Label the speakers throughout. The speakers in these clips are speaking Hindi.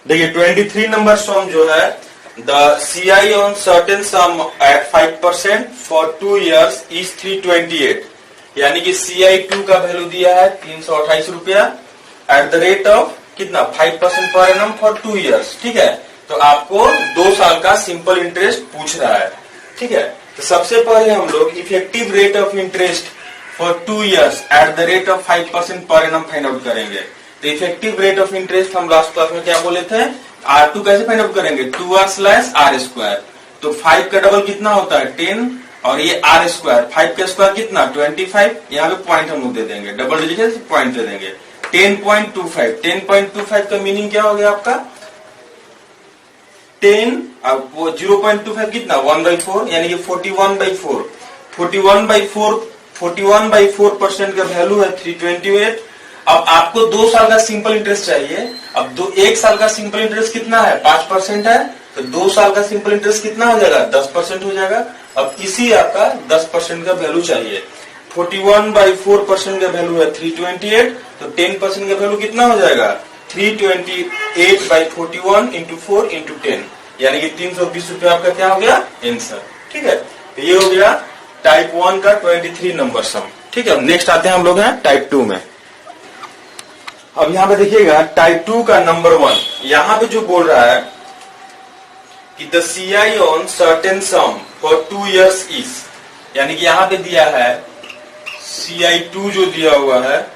Speaker 1: देखिए 23 नंबर सम जो है the CI on certain sum at 5% for 2 years is 328, यानी कि CI2 का वैल्यू दिया है 328 रुपया एट द रेट ऑफ कितना 5% पर एनम फॉर 2 years। ठीक है, तो आपको 2 साल का सिंपल इंटरेस्ट पूछ रहा है। ठीक है, तो सबसे पहले हम लोग effective rate of interest for 2 years at the rate of 5% per annum find out करेंगे। तो इफेक्टिव रेट ऑफ इंटरेस्ट हम लास्ट क्लास में क्या बोले थे, R2 कैसे फाइंड आउट करेंगे, 2R स्लैश R स्क्वायर। तो 5 का डबल कितना होता है 10 और ये R स्क्वायर, 5 का स्क्वायर कितना 25, यहाँ पे पॉइंट हम लोग दे देंगे, डबल डिजिट पॉइंट दे देंगे 10.25। 10.25 का मीनिंग क्या हो गया आपका 10 और वो 0.25 कितना 1/4, यानी कि 41/4। 41/4% का वैल्यू है 328। अब आपको 2 साल का सिंपल इंटरेस्ट चाहिए। अब 1 साल का सिंपल इंटरेस्ट कितना है 5% है, तो 2 साल का सिंपल इंटरेस्ट कितना हो जाएगा 10% हो जाएगा। अब इसी आपका 10% का वैल्यू चाहिए। 41/4% का वैल्यू है 328, तो 10% का वैल्यू कितना हो जाएगा 328/41 इंटू 4 इंटू 10, यानी कि 320 रुपया आपका क्या हो गया आंसर। ठीक है, तो ये हो गया टाइप 1 का 23 नंबर सम। ठीक है, नेक्स्ट आते हैं हम लोग हैं टाइप 2 में। अब यहाँ पे देखिएगा टाइप 2 का नंबर 1, यहाँ पे जो बोल रहा है कि the CI on certain some for 2 years is, यानी कि यहाँ पे दिया है CI2 जो दिया हुआ है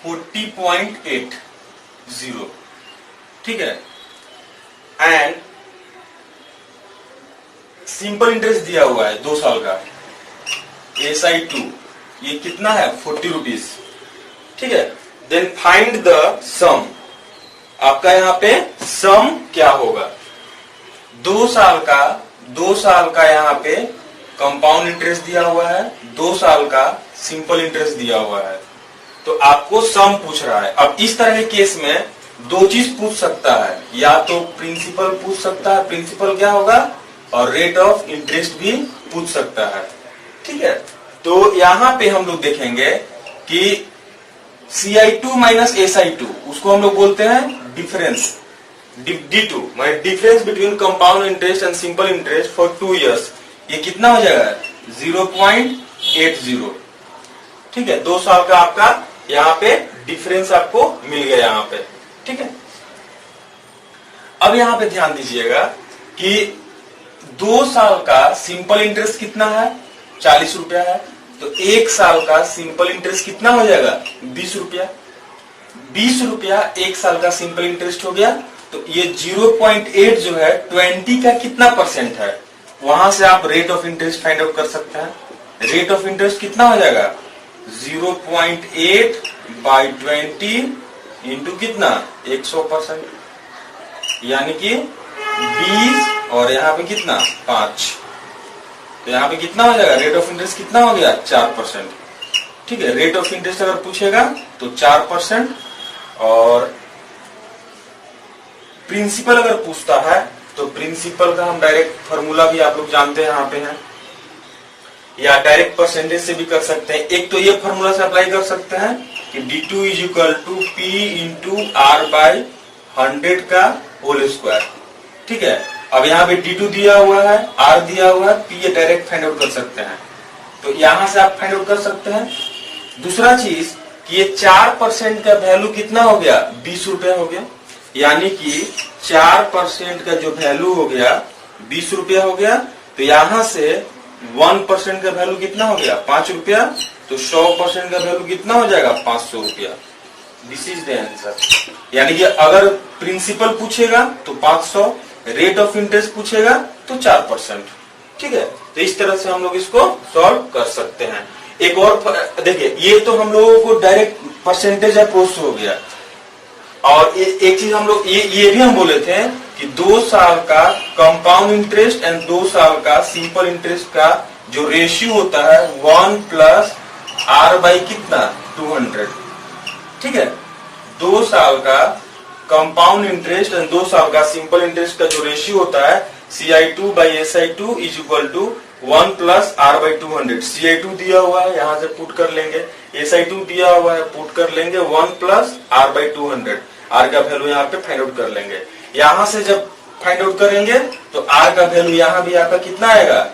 Speaker 1: 40.80। ठीक है, एंड सिंपल इंटरेस्ट दिया हुआ है 2 साल का SI2, ये कितना है 40 रुपीज। ठीक है, देन फाइंड द सम, आपका यहाँ पे सम क्या होगा 2 साल का यहाँ पे कंपाउंड इंटरेस्ट दिया हुआ है, 2 साल का सिंपल इंटरेस्ट दिया हुआ है, तो आपको सम पूछ रहा है। अब इस तरह के केस में 2 चीज पूछ सकता है, या तो प्रिंसिपल पूछ सकता है, प्रिंसिपल क्या होगा, और रेट ऑफ इंटरेस्ट भी पूछ सकता है। ठीक है, तो यहाँ पे हम लोग देखेंगे कि CI2 माइनस SI2, उसको हम लोग बोलते हैं डिफरेंस, D2 मतलब difference between compound interest and simple interest for 2 years। ये कितना हो जाएगा 0.80। ठीक है, 2 साल का आपका यहाँ पे डिफरेंस आपको मिल गया यहाँ पे। ठीक है, अब यहाँ पे ध्यान दीजिएगा कि 2 साल का सिंपल इंटरेस्ट कितना है 40 रुपया है, तो 1 साल का सिंपल इंटरेस्ट कितना हो जाएगा 20 रुपया। 20 रुपया 1 साल का सिंपल इंटरेस्ट हो गया, तो ये 0.8 जो है 20 का कितना परसेंट है, वहां से आप rate of interest find out कर सकते हैं। रेट ऑफ इंटरेस्ट कितना हो जाएगा 0.8/20 इंटू कितना 100%, यानी कि 20 और यहाँ पे कितना 5, तो यहाँ पे कितना हो जाएगा रेट ऑफ इंटरेस्ट कितना हो गया 4%। ठीक है, रेट ऑफ इंटरेस्ट अगर पूछेगा तो 4%, और प्रिंसिपल अगर पूछता है तो प्रिंसिपल का हम डायरेक्ट फॉर्मूला भी आप लोग जानते हैं यहाँ पे है, या डायरेक्ट परसेंटेज से भी कर सकते हैं। एक तो ये फॉर्मूला से अप्लाई कर सकते हैं कि D2 is equal to P into R/100 का होल स्क्वायर। ठीक है, अब यहाँ पे D2 दिया हुआ है, R दिया हुआ है, P ये डायरेक्ट फाइंड आउट कर सकते हैं, तो यहां से आप फाइंड आउट कर सकते हैं। दूसरा चीज कि ये 4% का वैल्यू कितना हो गया 20 रुपया हो गया, यानी कि 4% का जो वैल्यू हो गया 20 रुपया हो गया, तो यहां से 1% का वैल्यू कितना हो गया 5 रुपया, तो 100% का वैल्यू कितना हो जाएगा 500 रुपया। This is the answer. यानी कि अगर प्रिंसिपल पूछेगा तो 500, रेट ऑफ इंटरेस्ट पूछेगा तो 4%। ठीक है, तो इस तरह से हम लोग इसको सॉल्व कर सकते हैं। एक और देखिए, ये तो हम लोगों को डायरेक्ट परसेंटेज अप्रोच हो गया, और एक चीज हम लोग ये भी हम बोले थे कि 2 साल का कंपाउंड इंटरेस्ट एंड 2 साल का सिंपल इंटरेस्ट का जो रेशियो होता है 1+R/ कितना 200। ठीक है, 2 साल का कंपाउंड इंटरेस्ट एंड 2 साल का सिंपल इंटरेस्ट का जो रेशियो होता है CI2/SI2 is equal to 1+R/200। CI2 दिया हुआ है, यहां से पुट कर लेंगे, SI2 दिया हुआ है, पुट कर लेंगे 1+R/200। आर का वैल्यू यहाँ पे फाइंड आउट कर लेंगे। यहां से जब फाइंड आउट करेंगे तो आर का वैल्यू यहाँ भी आपका कितना आएगा,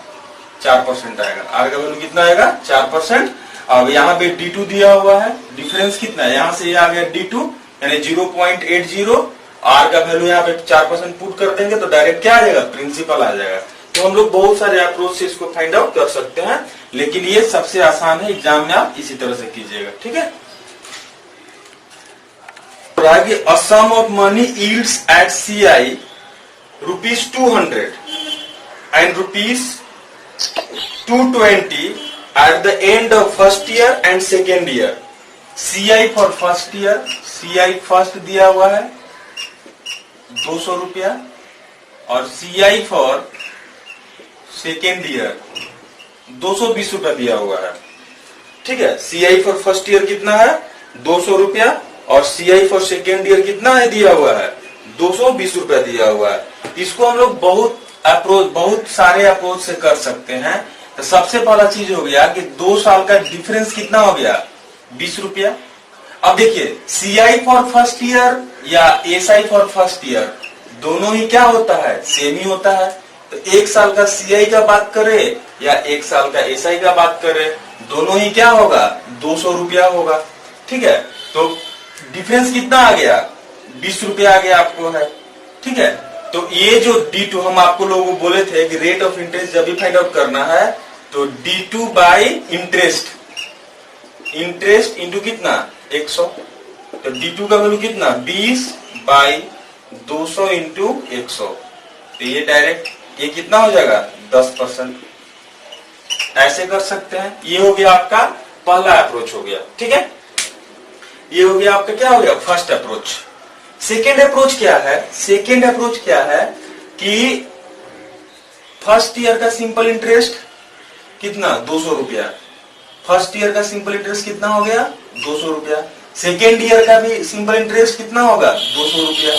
Speaker 1: 4% आएगा। आर का वैल्यू कितना आएगा, 4%। अब यहाँ पे D2 दिया हुआ है, डिफरेंस कितना है, यहाँ से ये आ गया D2 यानी 0.80। आर का वैल्यू यहाँ पे 4% पुट कर देंगे तो डायरेक्ट क्या आ जाएगा, प्रिंसिपल आ जाएगा। तो हम लोग बहुत सारे अप्रोच से इसको फाइंड आउट कर सकते हैं, लेकिन ये सबसे आसान है, एग्जाम में आप इसी तरह से कीजिएगा, ठीक है। A sum of money yields at CI ₹200 and ₹220 at the end of first year and second year. CI for first year, CI first दिया हुआ है 200 रुपया, और CI फॉर सेकेंड ईयर 220 रुपया दिया हुआ है, ठीक है। CI फॉर फर्स्ट ईयर कितना है, 200 रुपया, और CI फॉर सेकेंड ईयर कितना है दिया हुआ है, 220 रुपया दिया हुआ है। इसको हम लोग बहुत सारे अप्रोच से कर सकते हैं। तो सबसे पहला चीज हो गया कि 2 साल का डिफरेंस कितना हो गया, 20 रुपया। अब देखिए CI फॉर फर्स्ट ईयर या SI फॉर फर्स्ट ईयर दोनों ही क्या होता है, सेम ही होता है। तो 1 साल का CI का बात करें या 1 साल का SI का बात करें, दोनों ही क्या होगा, 200 रुपया होगा, ठीक है। तो डिफरेंस कितना आ गया, 20 रुपया आ गया आपको है, ठीक है। तो ये जो D2 हम आपको लोगों को बोले थे कि रेट ऑफ इंटरेस्ट जब भी फाइंड आउट करना है तो D2 बाई इंटरेस्ट इंटू कितना, 100। तो D2 का वैल्यू कितना, 20 बाई 200 इंटू 100। तो ये डायरेक्ट ये कितना हो जाएगा, 10%। ऐसे कर सकते हैं। ये हो गया आपका पहला अप्रोच हो गया, ठीक है। ये हो गया आपका क्या हो गया, फर्स्ट अप्रोच। सेकेंड अप्रोच क्या है, सेकेंड अप्रोच क्या है कि फर्स्ट ईयर का सिंपल इंटरेस्ट कितना, 200 रुपया। फर्स्ट ईयर का सिंपल इंटरेस्ट कितना हो गया, 200 रुपया। सेकेंड ईयर का भी सिंपल इंटरेस्ट कितना होगा, 200 रुपया,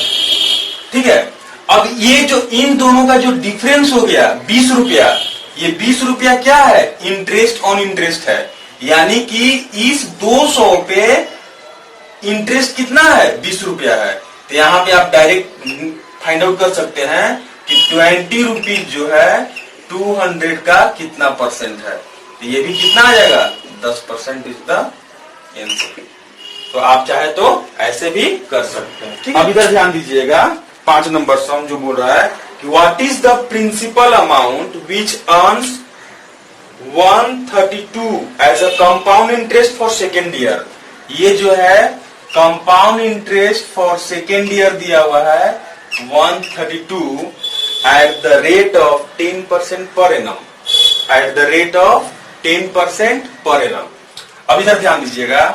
Speaker 1: ठीक है। अब ये जो इन दोनों का जो डिफरेंस हो गया 20 रुपया, ये 20 रुपया क्या है, इंटरेस्ट ऑन इंटरेस्ट है। यानी कि इस 200 पे इंटरेस्ट कितना है, 20 रुपया है। तो यहाँ पे आप डायरेक्ट फाइंड आउट कर सकते हैं कि 20 रुपीज जो है 200 का कितना परसेंट है। तो ये भी कितना आ जाएगा, 10% इज द आंसर। तो आप चाहे तो ऐसे भी कर सकते हैं, ठीक है। अब इधर ध्यान दीजिएगा, 5 नंबर सम जो बोल रहा है कि what is the principal amount which earns 132 as a compound interest for second year. ये जो है compound interest for second year दिया हुआ है 132 at the rate of 10% per annum, at the rate of 10% per annum. अब इधर ध्यान दीजिएगा,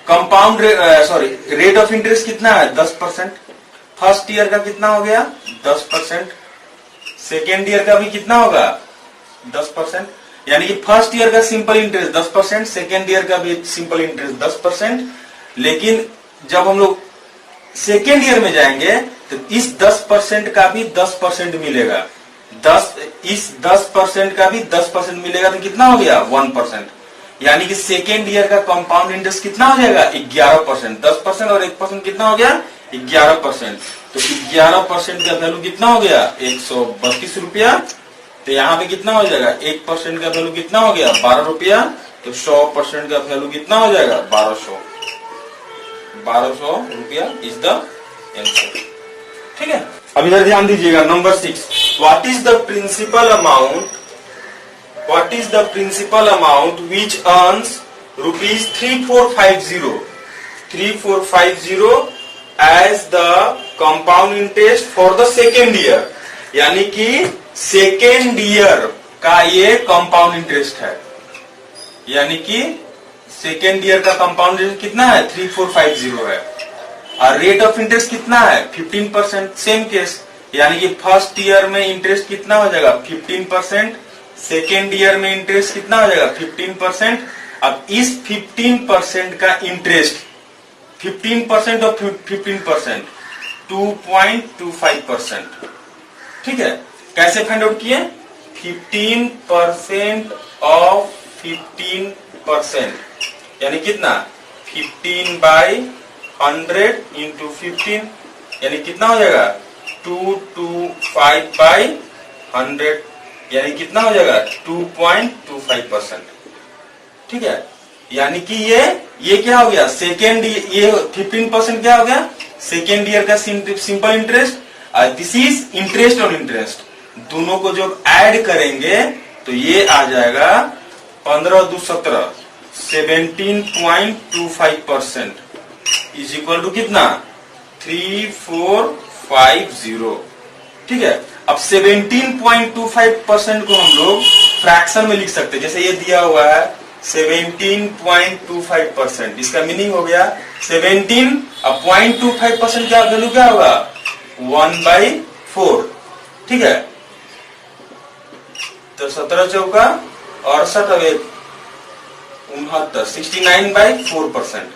Speaker 1: कंपाउंड रेट ऑफ इंटरेस्ट कितना है, 10%। फर्स्ट ईयर का कितना हो गया, 10%। सेकेंड ईयर का भी कितना होगा, 10%। यानी कि फर्स्ट ईयर का सिंपल इंटरेस्ट 10%, सेकेंड ईयर का भी सिंपल इंटरेस्ट 10%। लेकिन जब हम लोग सेकेंड ईयर में जाएंगे तो इस 10% का भी 10% मिलेगा, इस 10% का भी 10% मिलेगा, तो कितना हो गया, 1%। यानी कि सेकेंड ईयर का कंपाउंड इंटरेस्ट कितना हो जाएगा, 11%। 10% और 1% कितना हो गया, 11%। तो 11% का वैल्यू कितना हो गया, 132 रुपया। तो यहाँ पे कितना हो जाएगा, 1% का वैल्यू कितना हो गया, 12 रुपया। तो 100% का वैल्यू कितना हो जाएगा, 1200 रुपया इज द आंसर, ठीक है। अब इधर ध्यान दीजिएगा, number 6, what is the principal amount which earns ₹3450 as the compound interest for the second year. यानी कि सेकेंड ईयर का ये कंपाउंड इंटरेस्ट है। यानी कि सेकेंड ईयर का कंपाउंड इंटरेस्ट कितना है, 3450 है, और रेट ऑफ इंटरेस्ट कितना है, 15%। सेम केस, यानी कि फर्स्ट ईयर में इंटरेस्ट कितना हो जाएगा, 15%। सेकेंड ईयर में इंटरेस्ट कितना हो जाएगा, 15%। अब इस 15% का इंटरेस्ट 15% और 15% 2.25%, ठीक है। कैसे फाइंड आउट किए, 15% ऑफ 15% यानी कितना, 15 बाई 100 इंटू 15 यानी कितना हो जाएगा 225/100 यानी कितना हो जाएगा 2.25%। ठीक है, यानी कि ये क्या हो गया सेकेंड, ये 15% क्या हो गया सेकेंड ईयर का simple interest, this is interest on interest. दोनों को जब ऐड करेंगे तो ये आ जाएगा 15 2 17 17.25% इज इक्वल टू कितना 3450। ठीक है, अब 17.25% को हम लोग फ्रैक्शन में लिख सकते हैं, जैसे ये दिया हुआ है 17.25%, इसका मीनिंग हो गया 17 अब 0.25% का वैल्यू क्या होगा 1/4। ठीक है, तो 17 चौका 68 अब 69/4%,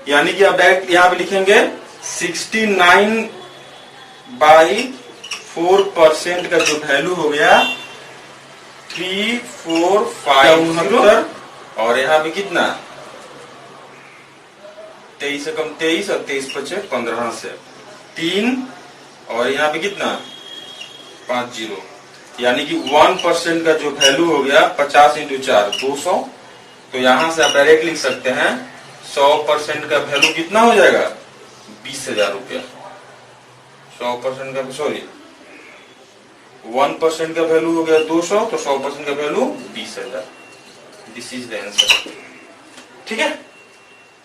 Speaker 1: यानी कि आप डायरेक्ट यहां पे लिखेंगे 69/4% का जो वैल्यू हो गया 3450 और यहाँ पे कितना 23 से कम 23 और 23 बचे 15 से 3 और यहाँ पे कितना 50, यानी कि 1% का जो वैल्यू हो गया 50 इंटू 4 200। तो यहां से आप डायरेक्ट लिख सकते हैं 100% का वैल्यू कितना हो जाएगा 20,000 रुपया। 100% का सॉरी 1% का वैल्यू हो गया 200, तो 100% का value 20,000। This is the answer. ठीक है।